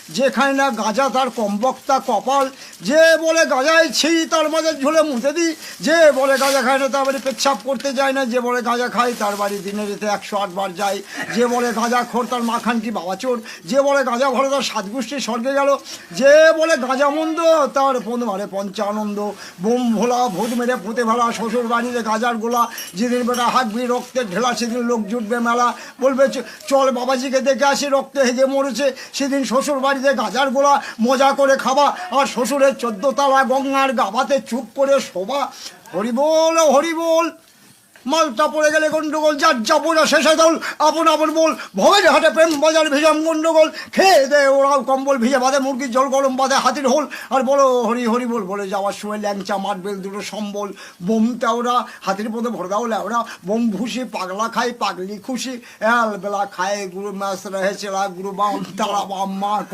যে খায় না গাঁজা তার কমবক্তা কপাল, যে বলে গাঁজায় ছি তার মাঝে ঝুলে মুতে দিই, যে বলে গাঁজা খায় না তার বাড়ি পেচ্ছাপ করতে যায় না, যে বলে গাঁজা খায় তার বাড়ি দিনে রেতে 108 বার যায়, যে বলে গাঁজা খোর তার মাখানটি বাবা চোর, যে বলে গাঁজা ভরে তার 7 গোষ্ঠী স্বর্গে গেল, যে বলে গাঁজা মন্দ তার মারে পঞ্চানন্দ। বোম ভোলা ভূত মেরে পুঁতে ভেলা শ্বশুর বাড়িতে গাঁজার গোলা, যেদিন বেটা হাঁকবি রক্তের ঢেলা সেদিন লোক জুটবে মেলা, বলবে চল বাবাজিকে দেখে আসি রক্তে হেগে মরেছে, সেদিন শ্বশুর বাড়িতে গাঁজার গোলা মজা করে খাবা, আর শ্বশুরের 14 তলা গঙ্গার গাবাতে চুপ করে শোভা। হরিবোল হরিবোল। মালটা পড়ে গেলে গন্ডগোল, যার যা বোঝা শেষে দল, আপন আপন বল ভবের হাটে প্রেম বাজার ভিজাম গন্ডগোল, খেয়ে দে ওরাও কম্বল ভিজে বাঁধে মুরগির জল গরম বাঁধে হাতির হোল, আর বলো হরি হরি বল বলে যাওয়ার সময় ল্যাংচা মারবেল দুটো সম্বল, বোম তেওরা হাতির পথে ভরে দাও ল্যাওরা, বোম ভুসি পাগলা খায় পাগলি খুশি, বেলা খায় গুরু ম্যাস রহে চেলা গুরু বাম তারা বাম মার